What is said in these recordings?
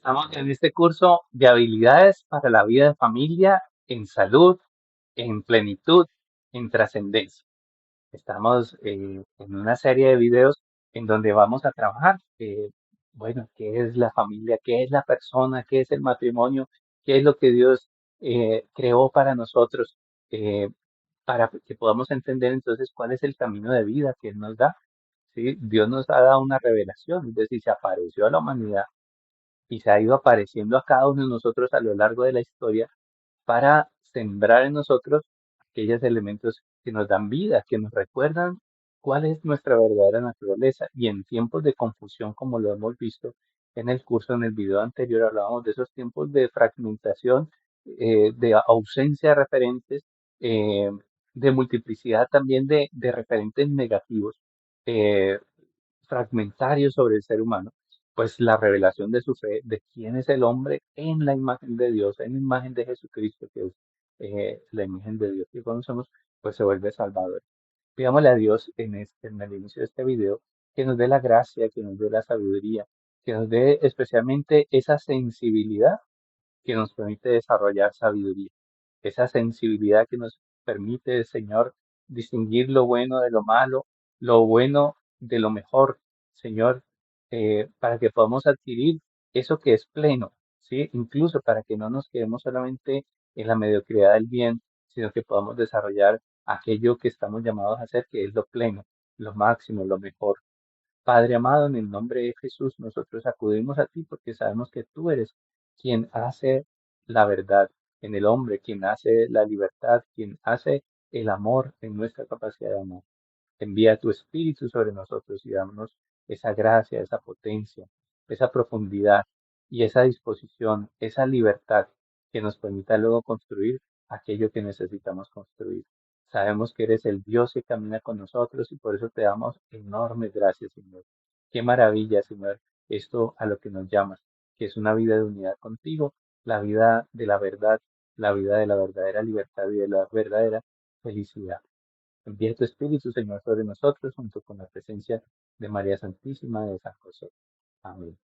Estamos en este curso de habilidades para la vida de familia, en salud, en plenitud, en trascendencia. Estamos en una serie de videos en donde vamos a trabajar, bueno, qué es la familia, qué es la persona, qué es el matrimonio, qué es lo que Dios creó para nosotros, eh, para que podamos entender entonces cuál es el camino de vida que Él nos da. ¿Sí? Dios nos ha dado una revelación, es decir, se apareció a la humanidad y se ha ido apareciendo a cada uno de nosotros a lo largo de la historia para sembrar en nosotros aquellos elementos que nos dan vida, que nos recuerdan cuál es nuestra verdadera naturaleza. Y en tiempos de confusión, como lo hemos visto en el curso, en el video anterior, hablábamos de esos tiempos de fragmentación, de ausencia de referentes, eh, de multiplicidad también de referentes negativos. eh, Fragmentario sobre el ser humano, pues la revelación de su fe, de quién es el hombre en la imagen de Dios, en la imagen de Jesucristo, que es la imagen de Dios que conocemos, pues se vuelve salvador. Pidámosle a Dios en el inicio de este video que nos dé la gracia, que nos dé la sabiduría, que nos dé especialmente esa sensibilidad que nos permite desarrollar sabiduría, esa sensibilidad que nos permite, Señor, distinguir lo bueno de lo malo, lo bueno de lo mejor, Señor, para que podamos adquirir eso que es pleno, ¿sí? Incluso para que no nos quedemos solamente en la mediocridad del bien, sino que podamos desarrollar aquello que estamos llamados a hacer, que es lo pleno, lo máximo, lo mejor. Padre amado, en el nombre de Jesús, nosotros acudimos a ti porque sabemos que tú eres quien hace la verdad en el hombre, quien hace la libertad, quien hace el amor en nuestra capacidad de amar. Envía tu espíritu sobre nosotros y danos esa gracia, esa potencia, esa profundidad y esa disposición, esa libertad que nos permita luego construir aquello que necesitamos construir. Sabemos que eres el Dios que camina con nosotros y por eso te damos enormes gracias, Señor. Qué maravilla, Señor, esto a lo que nos llamas, que es una vida de unidad contigo, la vida de la verdad, la vida de la verdadera libertad y de la verdadera felicidad. Envía tu Espíritu, Señor, sobre nosotros, junto con la presencia de María Santísima de San José. Amén.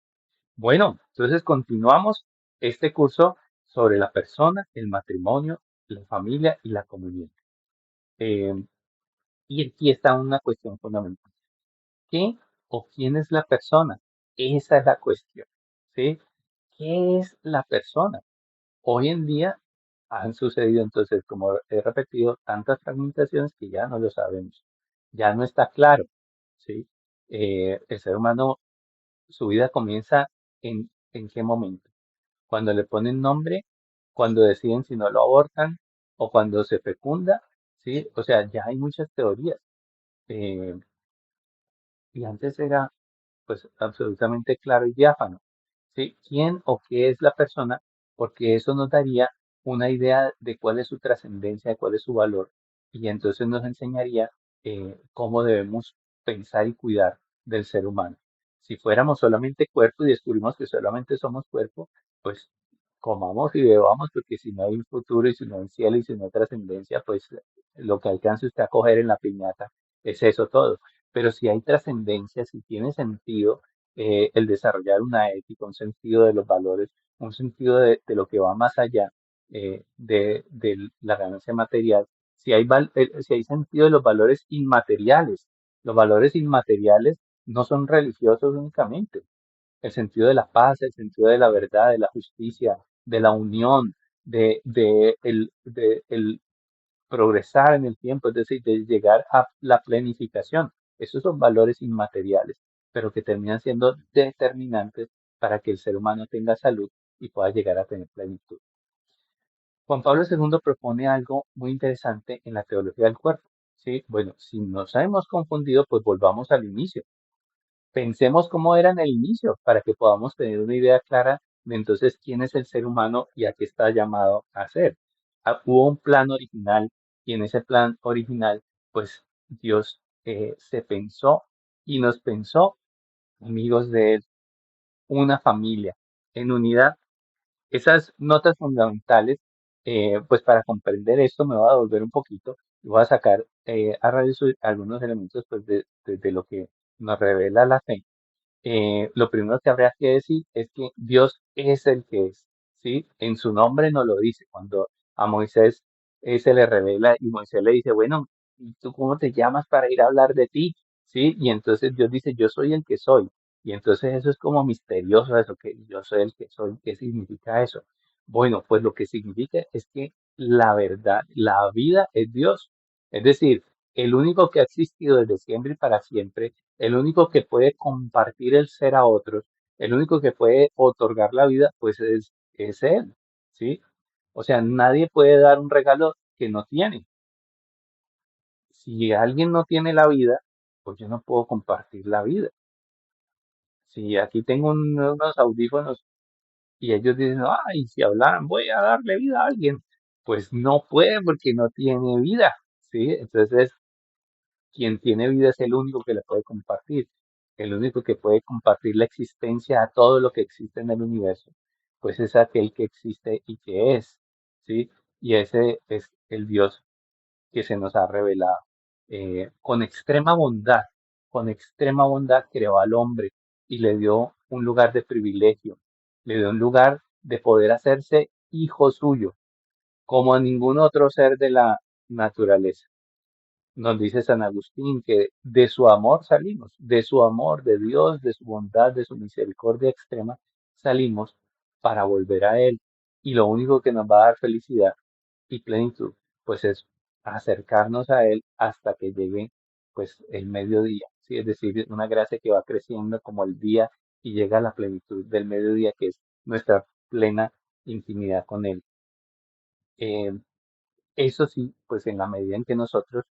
Bueno, entonces continuamos este curso sobre la persona, el matrimonio, la familia y la comunión. Eh, y aquí está una cuestión fundamental. ¿Qué o quién es la persona? Esa es la cuestión. ¿Sí? ¿Qué es la persona? Hoy en día han sucedido entonces, como he repetido, tantas fragmentaciones que ya no lo sabemos. Ya no está claro, ¿sí? El ser humano, su vida comienza en qué momento. Cuando le ponen nombre, cuando deciden si no lo abortan o cuando se fecunda, ¿sí? O sea, ya hay muchas teorías. eh, y antes era pues absolutamente claro y diáfano. ¿Sí? ¿Quién o qué es la persona? Porque eso nos daría una idea de cuál es su trascendencia, de cuál es su valor, y entonces nos enseñaría cómo debemos pensar y cuidar del ser humano. Si fuéramos solamente cuerpo y descubrimos que solamente somos cuerpo, pues comamos y bebamos, porque si no hay un futuro y si no hay cielo y si no hay trascendencia, pues lo que alcance usted a coger en la piñata es eso todo. Pero si hay trascendencia, si tiene sentido, el desarrollar una ética, un sentido de los valores, un sentido de lo que va más allá de la ganancia material, si hay sentido de los valores inmateriales no son religiosos únicamente, el sentido de la paz, el sentido de la verdad, de la justicia, de la unión, el progresar en el tiempo, es decir, de llegar a la planificación. Esos son valores inmateriales, pero que terminan siendo determinantes para que el ser humano tenga salud y pueda llegar a tener plenitud. Juan Pablo II propone algo muy interesante en la teología del cuerpo. ¿Sí? Bueno, si nos hemos confundido, pues volvamos al inicio. Pensemos cómo era en el inicio para que podamos tener una idea clara de entonces quién es el ser humano y a qué está llamado a ser. Hubo un plan original y en ese plan original, pues Dios se pensó y nos pensó amigos de Él, una familia en unidad. Esas notas fundamentales, pues para comprender esto me voy a volver un poquito y voy a sacar a raíz algunos elementos pues de lo que nos revela la fe lo primero que habría que decir es que Dios es el que es, ¿sí? En su nombre nos lo dice. Cuando a Moisés se le revela y Moisés le dice, bueno, ¿y tú cómo te llamas para ir a hablar de ti? ¿Sí? Y entonces Dios dice, yo soy el que soy. Y entonces eso es como misterioso, eso que yo soy el que soy. ¿Qué significa eso? Bueno, pues lo que significa es que la verdad, la vida es Dios. Es decir, el único que ha existido desde siempre y para siempre, el único que puede compartir el ser a otros, el único que puede otorgar la vida, pues es Él, ¿sí? O sea, nadie puede dar un regalo que no tiene. Si alguien no tiene la vida, pues yo no puedo compartir la vida. Si aquí tengo unos audífonos y ellos dicen, ay, si hablaran, voy a darle vida a alguien, pues no puede porque no tiene vida, ¿sí? Entonces quien tiene vida es el único que la puede compartir, el único que puede compartir la existencia a todo lo que existe en el universo, pues es aquel que existe y que es, ¿sí? Y ese es el Dios que se nos ha revelado. Con extrema bondad creó al hombre y le dio un lugar de privilegio, le dio un lugar de poder hacerse hijo suyo, como a ningún otro ser de la naturaleza. Nos dice San Agustín que de su amor salimos, de su amor, de Dios, de su bondad, de su misericordia extrema, salimos para volver a Él. Y lo único que nos va a dar felicidad y plenitud, pues es acercarnos a Él hasta que llegue, pues, el mediodía. ¿Sí? Es decir, una gracia que va creciendo como el día y llega a la plenitud del mediodía, que es nuestra plena intimidad con Él. Eh, Eso sí, pues en la medida en que nosotros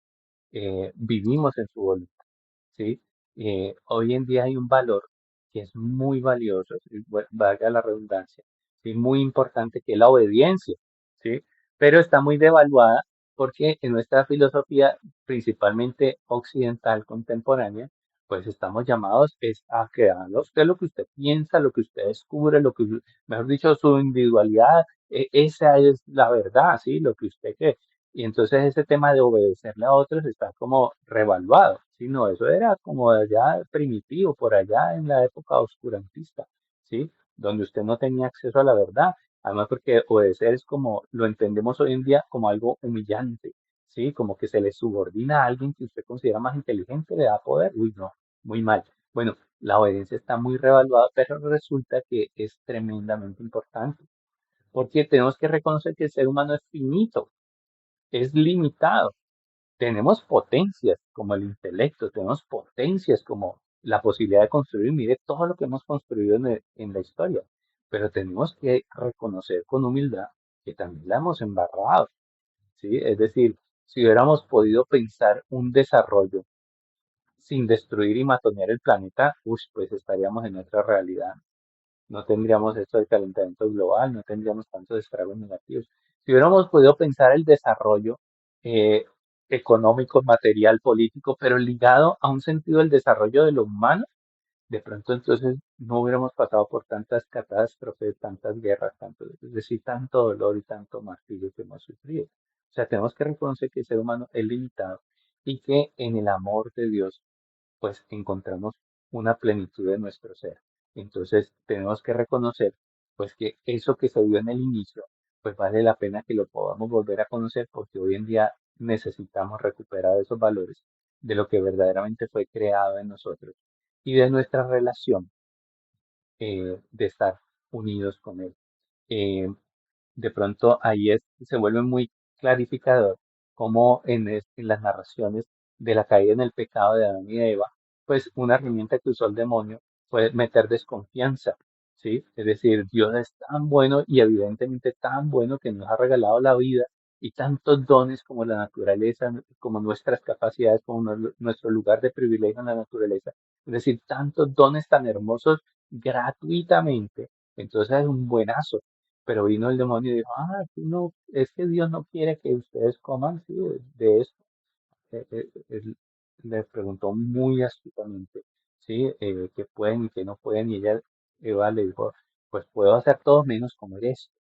vivimos en su voluntad, ¿sí? Hoy en día hay un valor que es muy valioso, ¿sí? Valga la redundancia, ¿sí? Muy importante, que es la obediencia, ¿sí? Pero está muy devaluada porque en nuestra filosofía, principalmente occidental contemporánea, pues estamos llamados es a que haga usted lo que usted piensa, lo que usted descubre, mejor dicho, su individualidad, esa es la verdad, ¿sí? Lo que usted cree. Y entonces ese tema de obedecerle a otros está como revaluado, ¿sí? No, eso era como de allá primitivo, por allá en la época oscurantista, ¿sí? Donde usted no tenía acceso a la verdad. Además, porque obedecer es como lo entendemos hoy en día como algo humillante, ¿sí? Como que se le subordina a alguien que usted considera más inteligente, le da poder. Uy, no, muy mal. Bueno, la obediencia está muy revaluada, pero resulta que es tremendamente importante, porque tenemos que reconocer que el ser humano es finito, es limitado. Tenemos potencias como el intelecto, tenemos potencias como la posibilidad de construir. Mire todo lo que hemos construido en la historia, pero tenemos que reconocer con humildad que también la hemos embarrado, ¿sí? Es decir, si hubiéramos podido pensar un desarrollo sin destruir y matonear el planeta, pues estaríamos en otra realidad. No tendríamos esto del calentamiento global, no tendríamos tantos estragos negativos. Si hubiéramos podido pensar el desarrollo eh, económico, material, político, pero ligado a un sentido del desarrollo de lo humano, de pronto entonces no hubiéramos pasado por tantas catástrofes, tantas guerras, es decir, tanto dolor y tanto martirio que hemos sufrido. O sea, tenemos que reconocer que el ser humano es limitado y que en el amor de Dios pues encontramos una plenitud de nuestro ser. Entonces tenemos que reconocer pues que eso que se vio en el inicio, pues vale la pena que lo podamos volver a conocer, porque hoy en día necesitamos recuperar esos valores de lo que verdaderamente fue creado en nosotros y de nuestra relación, de estar unidos con Él. Eh, de pronto ahí se vuelve muy clarificador cómo en las narraciones de la caída en el pecado de Adán y de Eva, pues una herramienta que usó el demonio fue meter desconfianza, ¿sí? Es decir, Dios es tan bueno y evidentemente tan bueno que nos ha regalado la vida y tantos dones como la naturaleza, como nuestras capacidades, como nuestro lugar de privilegio en la naturaleza. Es decir, tantos dones tan hermosos gratuitamente. Entonces es un buenazo, pero vino el demonio y dijo, tú no, es que Dios no quiere que ustedes coman, sí, de esto. Él le preguntó muy astutamente, sí, qué pueden y qué no pueden, y Eva le dijo, pues puedo hacer todo menos comer esto.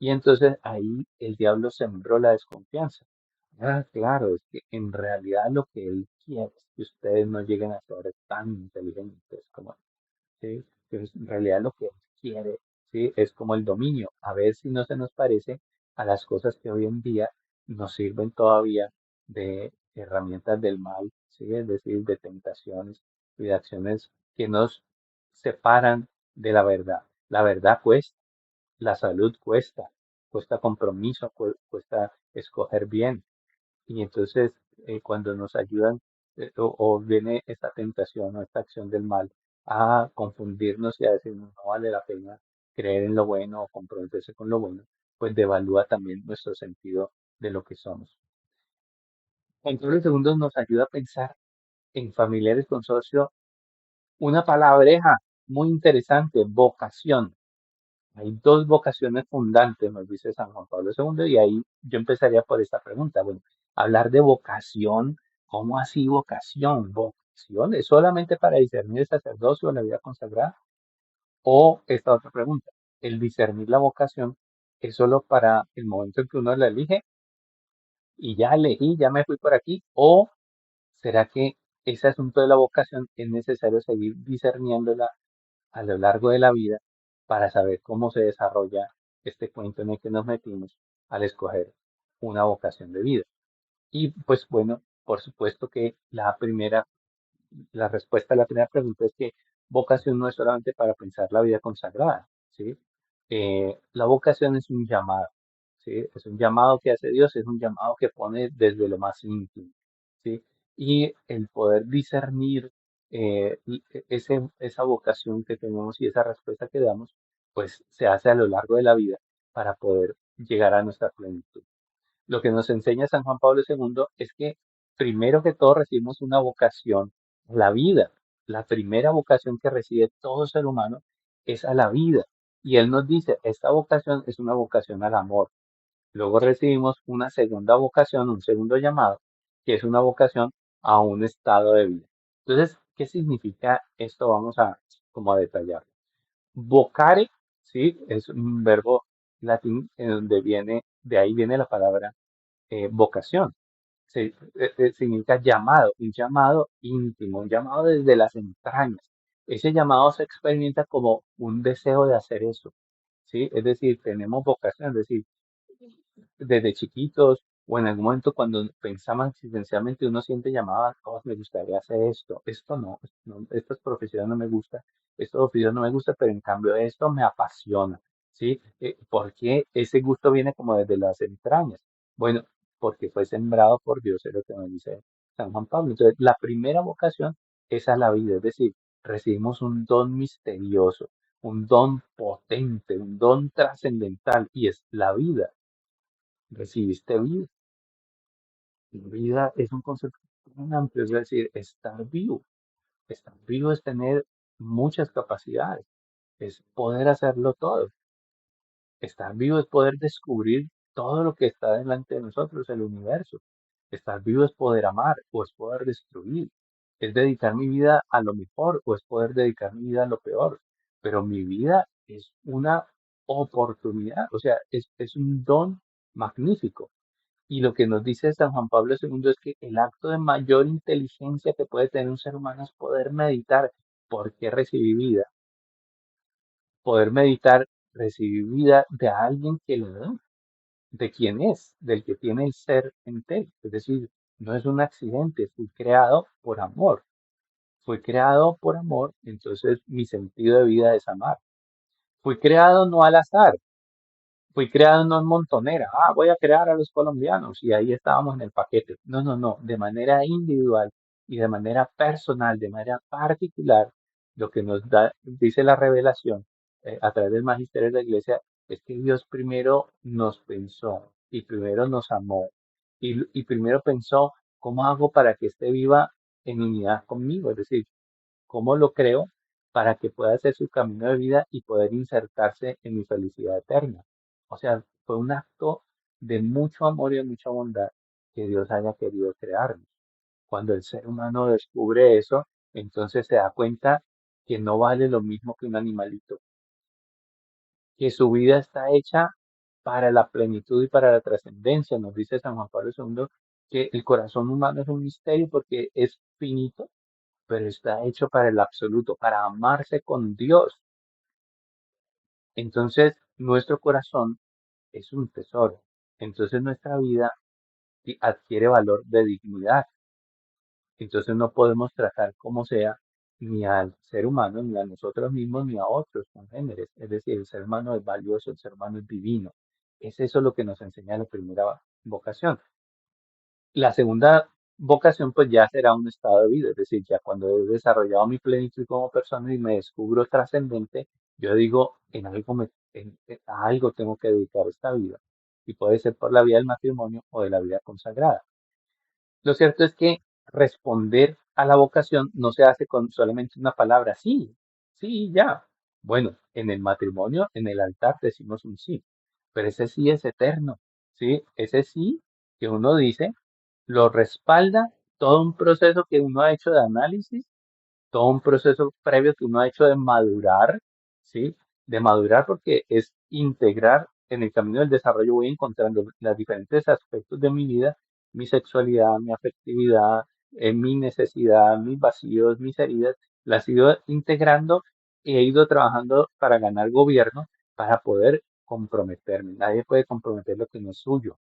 Y entonces ahí el diablo sembró la desconfianza. Claro, es que en realidad lo que él quiere es que ustedes no lleguen a ser tan inteligentes como él. ¿sí? Entonces, en realidad lo que él quiere, ¿sí? Es como el dominio, a ver si no se nos parece a las cosas que hoy en día nos sirven todavía de herramientas del mal, ¿sí? Es decir, de tentaciones y de acciones que nos separan de la verdad. La verdad cuesta, la salud cuesta, cuesta compromiso, cuesta escoger bien. Y entonces, cuando nos ayudan o viene esta tentación o esta acción del mal a confundirnos y a decir no vale la pena creer en lo bueno o comprometerse con lo bueno, pues devalúa también nuestro sentido de lo que somos. Control de segundos nos ayuda a pensar en familiares con socio, una palabreja muy interesante, vocación. Hay dos vocaciones fundantes, nos dice San Juan Pablo II, y ahí yo empezaría por esta pregunta. Bueno, hablar de vocación, ¿cómo así vocación? ¿Vocación es solamente para discernir el sacerdocio o la vida consagrada? O esta otra pregunta, ¿el discernir la vocación es solo para el momento en que uno la elige y ya elegí, ya me fui por aquí? ¿O será que ese asunto de la vocación es necesario seguir discerniéndola a lo largo de la vida para saber cómo se desarrolla este cuento en el que nos metimos al escoger una vocación de vida? Y pues bueno, por supuesto que la respuesta a la primera pregunta es que vocación no es solamente para pensar la vida consagrada, ¿sí? La vocación es un llamado, ¿sí? Es un llamado que hace Dios, es un llamado que pone desde lo más íntimo, ¿sí? Y el poder discernir esa vocación que tenemos y esa respuesta que damos, pues se hace a lo largo de la vida para poder llegar a nuestra plenitud. Lo que nos enseña San Juan Pablo II es que primero que todo recibimos una vocación a la vida. La primera vocación que recibe todo ser humano es a la vida. Y él nos dice, esta vocación es una vocación al amor. Luego recibimos una segunda vocación, un segundo llamado, que es una vocación a un estado de vida. Entonces, ¿qué significa esto? Vamos a como a detallar. Vocare, sí, es un verbo latín en donde de ahí viene la palabra vocación. Significa llamado, un llamado íntimo, un llamado desde las entrañas. Ese llamado se experimenta como un deseo de hacer eso, ¿sí? Es decir, tenemos vocación, es decir, desde chiquitos o en algún momento cuando pensamos existencialmente uno siente llamadas, oh, me gustaría hacer esto no, estas profesiones no me gusta, estos oficios no me gusta, pero en cambio esto me apasiona, ¿sí? ¿Por qué ese gusto viene como desde las entrañas? Bueno, porque fue sembrado por Dios, es lo que nos dice San Juan Pablo. Entonces, la primera vocación es a la vida, es decir, recibimos un don misterioso, un don potente, un don trascendental y es la vida. Recibiste vida. Vida es un concepto tan amplio, es decir, estar vivo. Estar vivo es tener muchas capacidades, es poder hacerlo todo. Estar vivo es poder descubrir todo lo que está delante de nosotros, el universo. Estar vivo es poder amar o es poder destruir. Es dedicar mi vida a lo mejor o es poder dedicar mi vida a lo peor. Pero mi vida es una oportunidad, o sea, es un don magnífico. Y lo que nos dice San Juan Pablo II es que el acto de mayor inteligencia que puede tener un ser humano es poder meditar por qué recibí vida, poder meditar, recibir vida de alguien que le da, de quién es, del que tiene el ser entero. Es decir, no es un accidente, fui creado por amor. Fui creado por amor, entonces mi sentido de vida es amar. Fui creado no al azar, fui creado no en montonera. Ah, voy a crear a los colombianos y ahí estábamos en el paquete. No, no, no. De manera individual y de manera personal, de manera particular, lo que nos da, dice la revelación a través del magisterio de la iglesia es que Dios primero nos pensó y primero nos amó y primero pensó cómo hago para que esté viva en unidad conmigo. Es decir, cómo lo creo para que pueda hacer su camino de vida y poder insertarse en mi felicidad eterna. O sea, fue un acto de mucho amor y de mucha bondad que Dios haya querido crearnos. Cuando el ser humano descubre eso, entonces se da cuenta que no vale lo mismo que un animalito, que su vida está hecha para la plenitud y para la trascendencia. Nos dice San Juan Pablo II que el corazón humano es un misterio porque es finito, pero está hecho para el absoluto, para amarse con Dios. Entonces, nuestro corazón es un tesoro. Entonces, nuestra vida adquiere valor de dignidad. Entonces, no podemos tratar como sea ni al ser humano, ni a nosotros mismos, ni a otros congéneres. Es decir, el ser humano es valioso, el ser humano es divino. Es eso lo que nos enseña la primera vocación. La segunda vocación, pues ya será un estado de vida, es decir, ya cuando he desarrollado mi plenitud como persona y me descubro trascendente, yo digo, a algo tengo que dedicar esta vida. Y puede ser por la vía del matrimonio o de la vida consagrada. Lo cierto es que responder a la vocación no se hace con solamente una palabra, sí, sí, ya. Bueno, en el matrimonio, en el altar decimos un sí, pero ese sí es eterno, ¿sí? Ese sí que uno dice lo respalda todo un proceso que uno ha hecho de análisis, todo un proceso previo que uno ha hecho de madurar, ¿sí? De madurar porque es integrar en el camino del desarrollo, voy encontrando los diferentes aspectos de mi vida, mi sexualidad, mi afectividad, mi necesidad, mis vacíos, mis heridas, las he ido integrando y he ido trabajando para ganar gobierno, para poder comprometerme. Nadie puede comprometer lo que no es suyo.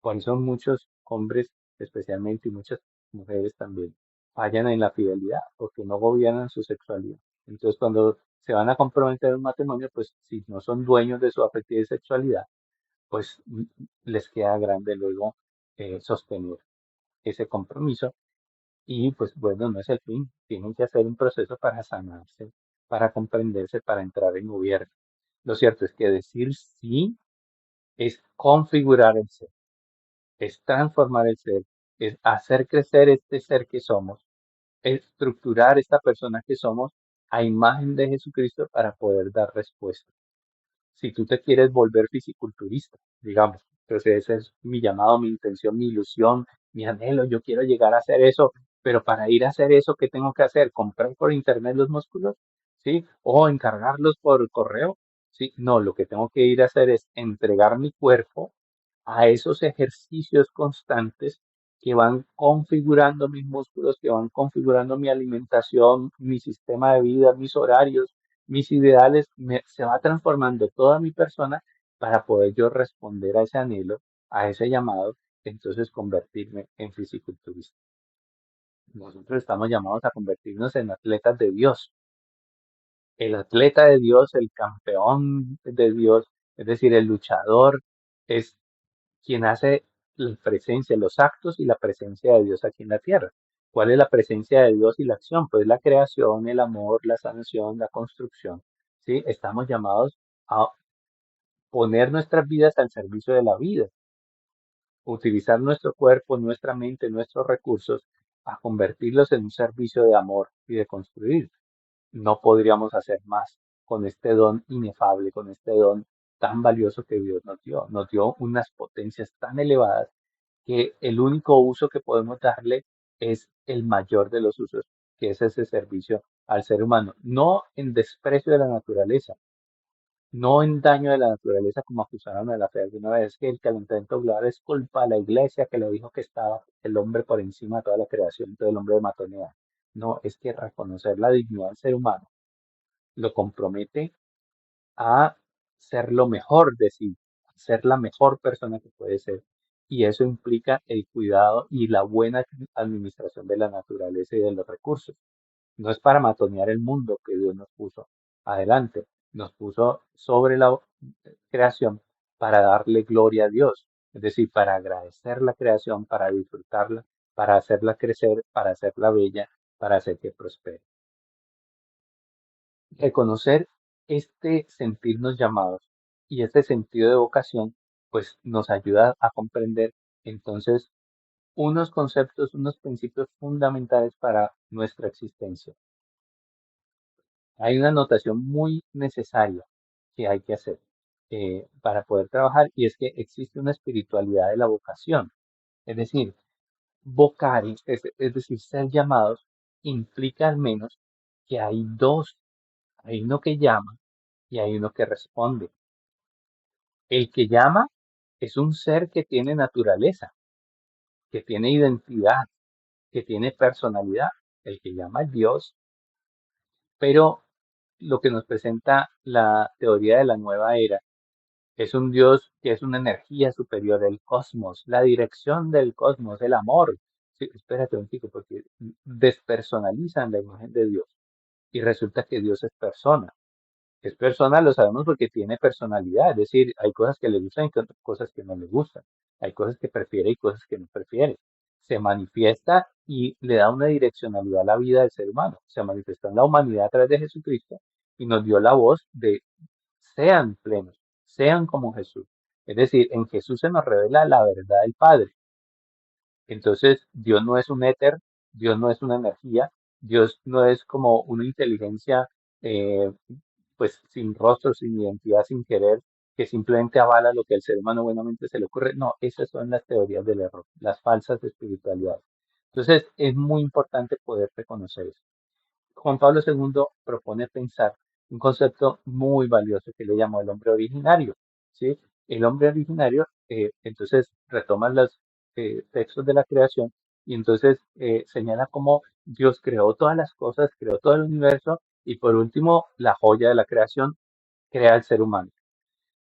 Por eso muchos hombres, especialmente, y muchas mujeres también, fallan en la fidelidad, porque no gobiernan su sexualidad. Entonces, cuando se van a comprometer en un matrimonio, pues si no son dueños de su afectividad y sexualidad, pues les queda grande luego sostener ese compromiso. Y pues bueno, no es el fin, tienen que hacer un proceso para sanarse, para comprenderse, para entrar en gobierno. Lo cierto es que decir sí es configurar el ser, es transformar el ser, es hacer crecer este ser que somos, estructurar esta persona que somos a imagen de Jesucristo para poder dar respuesta. Si tú te quieres volver fisiculturista, digamos, entonces ese es mi llamado, mi intención, mi ilusión, mi anhelo, yo quiero llegar a hacer eso, pero para ir a hacer eso, ¿qué tengo que hacer? ¿Comprar por internet los músculos? ¿Sí? ¿O encargarlos por correo? Sí, no, lo que tengo que ir a hacer es entregar mi cuerpo a esos ejercicios constantes que van configurando mis músculos, que van configurando mi alimentación, mi sistema de vida, mis horarios, mis ideales, se va transformando toda mi persona para poder yo responder a ese anhelo, a ese llamado, entonces convertirme en fisiculturista. Nosotros estamos llamados a convertirnos en atletas de Dios. El atleta de Dios, el campeón de Dios, es decir, el luchador, es quien hace la presencia, los actos y la presencia de Dios aquí en la tierra. ¿Cuál es la presencia de Dios y la acción? Pues la creación, el amor, la sanación, la construcción. ¿Sí? Estamos llamados a poner nuestras vidas al servicio de la vida, utilizar nuestro cuerpo, nuestra mente, nuestros recursos a convertirlos en un servicio de amor y de construir. No podríamos hacer más con este don inefable, con este don tan valioso que Dios nos dio. Nos dio unas potencias tan elevadas que el único uso que podemos darle es el mayor de los usos, que es ese servicio al ser humano, no en desprecio de la naturaleza, no en daño de la naturaleza como acusaron a la fe alguna vez, que el calentamiento global es culpa de la iglesia que le dijo que estaba el hombre por encima de toda la creación, todo el hombre de matonea. No, es que reconocer la dignidad del ser humano lo compromete a ser lo mejor de sí, ser la mejor persona que puede ser. Y eso implica el cuidado y la buena administración de la naturaleza y de los recursos. No es para matonear el mundo que Dios nos puso adelante, nos puso sobre la creación para darle gloria a Dios, es decir, para agradecer la creación, para disfrutarla, para hacerla crecer, para hacerla bella, para hacer que prospere. Reconocer este sentirnos llamados y este sentido de vocación, pues nos ayuda a comprender entonces unos conceptos, unos principios fundamentales para nuestra existencia. Hay una anotación muy necesaria que hay que hacer para poder trabajar y es que existe una espiritualidad de la vocación. Es decir, vocari, es decir, ser llamados, implica al menos que hay dos, hay uno que llama y hay uno que responde. El que llama es un ser que tiene naturaleza, que tiene identidad, que tiene personalidad. el que llama Dios, pero lo que nos presenta la teoría de la nueva era es un Dios que es una energía superior, el cosmos, la dirección del cosmos, el amor. Sí, espérate un poquito, porque despersonalizan la imagen de Dios y resulta que Dios es persona. Es persona, lo sabemos porque tiene personalidad, es decir, hay cosas que le gustan y cosas que no le gustan. Hay cosas que prefiere y cosas que no prefiere. Se manifiesta y le da una direccionalidad a la vida del ser humano. Se manifestó en la humanidad a través de Jesucristo y nos dio la voz de sean plenos, sean como Jesús. Es decir, en Jesús se nos revela la verdad del Padre. Entonces, Dios no es un éter, Dios no es una energía, Dios no es como una inteligencia, eh, pues sin rostro, sin identidad, sin querer, que simplemente avala lo que al ser humano buenamente se le ocurre. No, esas son las teorías del error, las falsas espiritualidades. Entonces, es muy importante poder reconocer eso. Juan Pablo II propone pensar un concepto muy valioso que le llamó el hombre originario, ¿sí? El hombre originario, entonces retoma los textos de la creación y entonces señala cómo Dios creó todas las cosas, creó todo el universo y por último, la joya de la creación, crea al ser humano.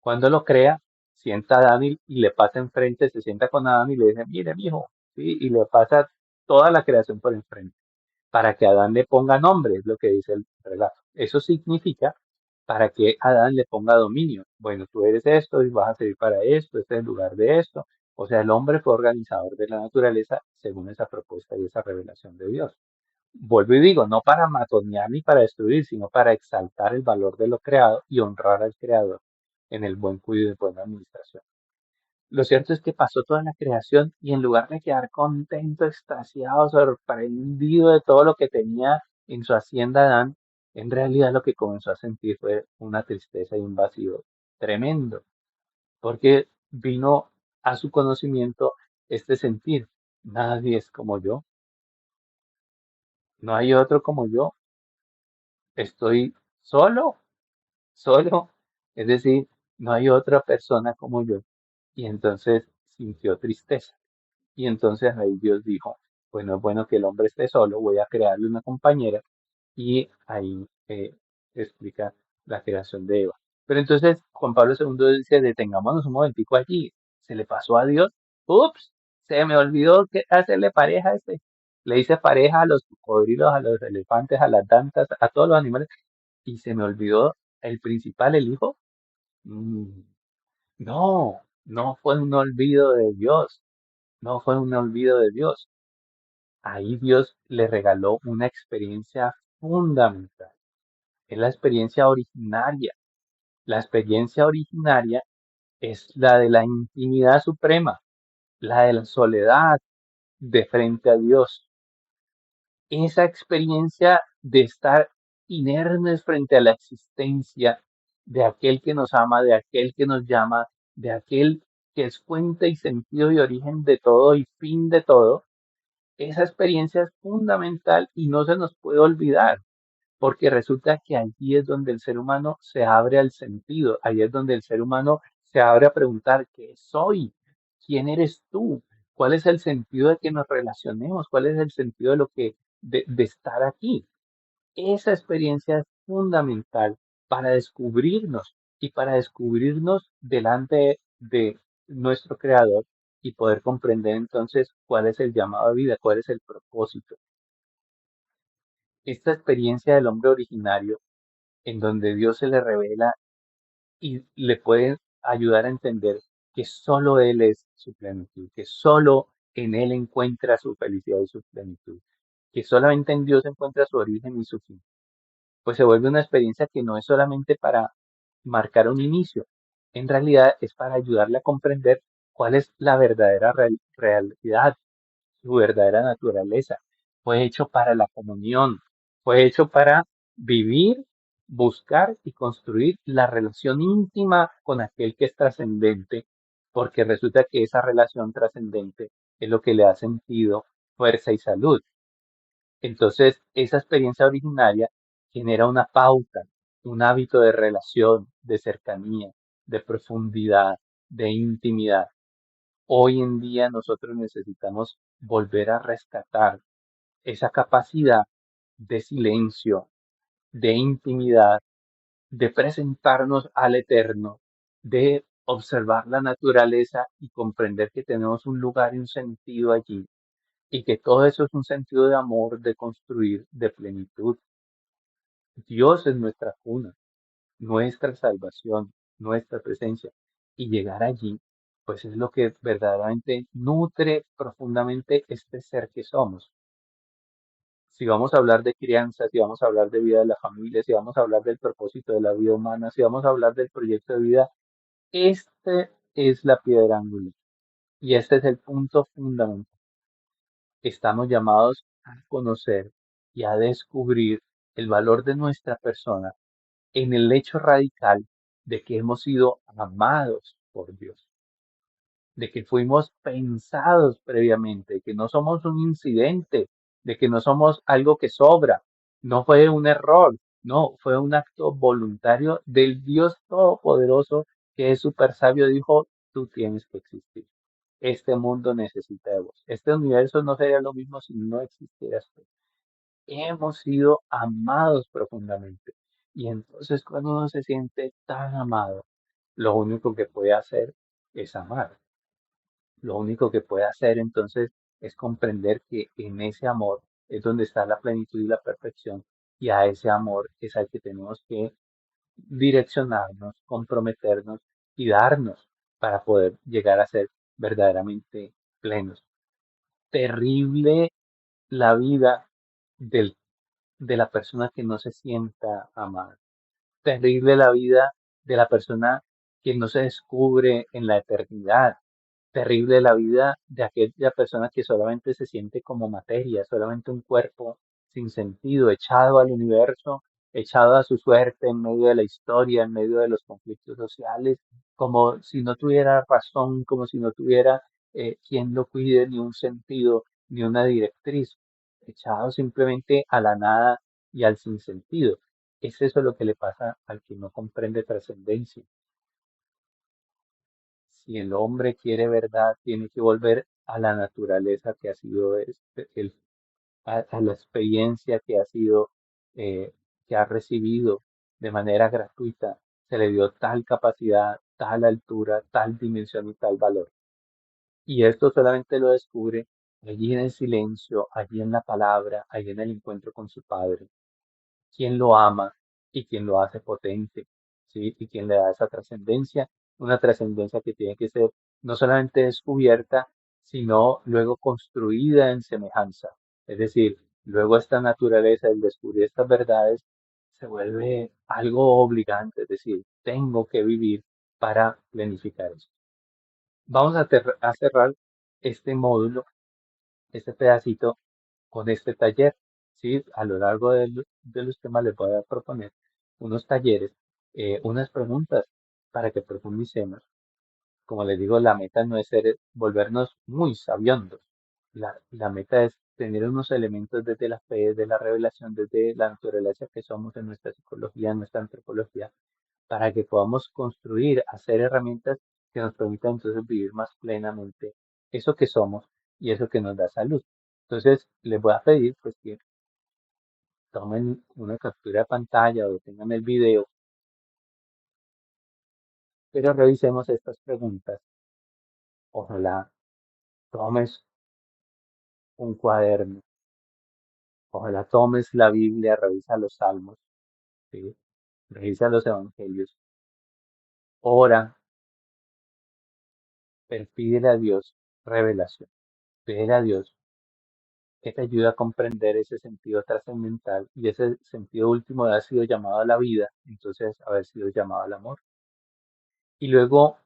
Cuando lo crea, sienta a Adán y le pasa enfrente, se sienta con Adán y le dice, mire, mijo, ¿sí? Y le pasa toda la creación por enfrente para que Adán le ponga nombre, es lo que dice el relato. Eso significa para que Adán le ponga dominio. Bueno, tú eres esto y vas a servir para esto, este es el lugar de esto. O sea, el hombre fue organizador de la naturaleza según esa propuesta y esa revelación de Dios. Vuelvo y digo, no para matonear ni para destruir, sino para exaltar el valor de lo creado y honrar al creador en el buen cuidado y buena administración. Lo cierto es que pasó toda la creación y en lugar de quedar contento, extasiado, sorprendido de todo lo que tenía en su hacienda Adán, en realidad lo que comenzó a sentir fue una tristeza y un vacío tremendo, porque vino a su conocimiento este sentir, nadie es como yo, no hay otro como yo, estoy solo, solo, es decir, no hay otra persona como yo. Y entonces sintió tristeza. Y entonces ahí Dios dijo, pues no es bueno que el hombre esté solo, voy a crearle una compañera y ahí explica la creación de Eva. Pero entonces Juan Pablo II dice, detengámonos un momentico allí, se le pasó a Dios, ups, se me olvidó que hacerle pareja a este. Le hice pareja a los cocodrilos, a los elefantes, a las dantas, a todos los animales, y se me olvidó el principal, el hijo. Mm, no, no fue un olvido de Dios, no fue un olvido de Dios. Ahí Dios le regaló una experiencia fundamental. Es la experiencia originaria. La experiencia originaria es la de la intimidad suprema, la de la soledad de frente a Dios. Esa experiencia de estar inermes frente a la existencia de aquel que nos ama, de aquel que nos llama, de aquel que es fuente y sentido y origen de todo y fin de todo. Esa experiencia es fundamental y no se nos puede olvidar, porque resulta que allí es donde el ser humano se abre al sentido, ahí es donde el ser humano se abre a preguntar qué soy, quién eres tú, cuál es el sentido de que nos relacionemos, cuál es el sentido de lo que de estar aquí. Esa experiencia es fundamental para descubrirnos y para descubrirnos delante de nuestro creador y poder comprender entonces cuál es el llamado a vida, cuál es el propósito. Esta experiencia del hombre originario en donde Dios se le revela y le puede ayudar a entender que solo Él es su plenitud, que solo en Él encuentra su felicidad y su plenitud, que solamente en Dios encuentra su origen y su fin. Pues se vuelve una experiencia que no es solamente para marcar un inicio, en realidad es para ayudarle a comprender cuál es la verdadera realidad, su verdadera naturaleza. Fue hecho para la comunión, fue hecho para vivir, buscar y construir la relación íntima con aquel que es trascendente, porque resulta que esa relación trascendente es lo que le da sentido, fuerza y salud. Entonces, esa experiencia originaria genera una pauta, un hábito de relación, de cercanía, de profundidad, de intimidad. Hoy en día nosotros necesitamos volver a rescatar esa capacidad de silencio, de intimidad, de presentarnos al Eterno, de observar la naturaleza y comprender que tenemos un lugar y un sentido allí, y que todo eso es un sentido de amor, de construir, de plenitud. Dios es nuestra cuna, nuestra salvación, nuestra presencia. Y llegar allí, pues es lo que verdaderamente nutre profundamente este ser que somos. Si vamos a hablar de crianza, si vamos a hablar de vida de la familia, si vamos a hablar del propósito de la vida humana, si vamos a hablar del proyecto de vida, este es la piedra angular y este es el punto fundamental. Estamos llamados a conocer y a descubrir el valor de nuestra persona en el hecho radical de que hemos sido amados por Dios, de que fuimos pensados previamente, de que no somos un incidente, de que no somos algo que sobra, no fue un error, no, fue un acto voluntario del Dios Todopoderoso que es súper sabio, dijo, tú tienes que existir. Este mundo necesita de vos. Este universo no sería lo mismo si no existieras tú. Hemos sido amados profundamente. Y entonces cuando uno se siente tan amado, lo único que puede hacer es amar. Lo único que puede hacer entonces es comprender que en ese amor es donde está la plenitud y la perfección, y a ese amor es al que tenemos que direccionarnos, comprometernos y darnos para poder llegar a ser verdaderamente plenos. Terrible la vida del, de la persona que no se sienta amada. Terrible la vida de la persona que no se descubre en la eternidad. Terrible la vida de aquella persona que solamente se siente como materia, solamente un cuerpo sin sentido, echado al universo, echado a su suerte en medio de la historia, en medio de los conflictos sociales, como si no tuviera razón, como si no tuviera quien lo cuide, ni un sentido, ni una directriz, echado simplemente a la nada y al sinsentido. Es eso lo que le pasa al que no comprende trascendencia. Si el hombre quiere verdad, tiene que volver a la naturaleza que ha sido a la experiencia que ha sido, que ha recibido de manera gratuita. Se le dio tal capacidad, tal altura, tal dimensión y tal valor. Y esto solamente lo descubre allí en el silencio, allí en la palabra, allí en el encuentro con su Padre, quien lo ama y quien lo hace potente, ¿sí? Y quien le da esa trascendencia, una trascendencia que tiene que ser no solamente descubierta, sino luego construida en semejanza. Es decir, luego esta naturaleza, el descubrir estas verdades, se vuelve algo obligante, es decir, tengo que vivir para planificar eso. Vamos a cerrar este módulo, este pedacito con este taller. ¿Sí? A lo largo de los temas les voy a proponer unos talleres, unas preguntas para que profundicemos. Como les digo, la meta no es volvernos muy sabiondos. La meta es tener unos elementos desde la fe, desde la revelación, desde la naturaleza que somos en nuestra psicología, en nuestra antropología, para que podamos construir, hacer herramientas que nos permitan entonces vivir más plenamente eso que somos y eso que nos da salud. Entonces, les voy a pedir pues que tomen una captura de pantalla o tengan el video, pero revisemos estas preguntas. Ojalá tomes un cuaderno, ojalá tomes la Biblia, revisa los salmos, ¿sí? Revisa los evangelios, ora, pero pídele a Dios revelación, pídele a Dios que te ayude a comprender ese sentido trascendental y ese sentido último de haber sido llamado a la vida, entonces haber sido llamado al amor. Y luego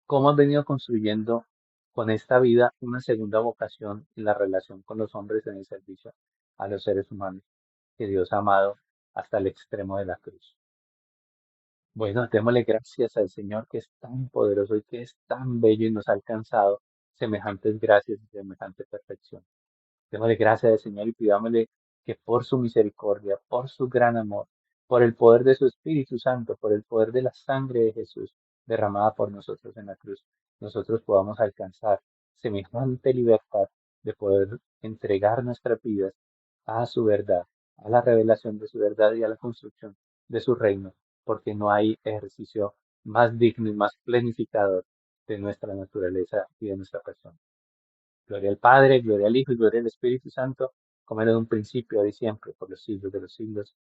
cómo has venido construyendo con esta vida una segunda vocación en la relación con los hombres en el servicio a los seres humanos que Dios ha amado hasta el extremo de la cruz. Bueno, démosle gracias al Señor que es tan poderoso y que es tan bello y nos ha alcanzado semejantes gracias y semejante perfección. Démosle gracias al Señor y pidámosle que por su misericordia, por su gran amor, por el poder de su Espíritu Santo, por el poder de la sangre de Jesús derramada por nosotros en la cruz, nosotros podamos alcanzar semejante libertad de poder entregar nuestras vidas a su verdad, a la revelación de su verdad y a la construcción de su reino, porque no hay ejercicio más digno y más planificador de nuestra naturaleza y de nuestra persona. Gloria al Padre, gloria al Hijo y gloria al Espíritu Santo, como era en un principio, ahora y siempre, por los siglos de los siglos.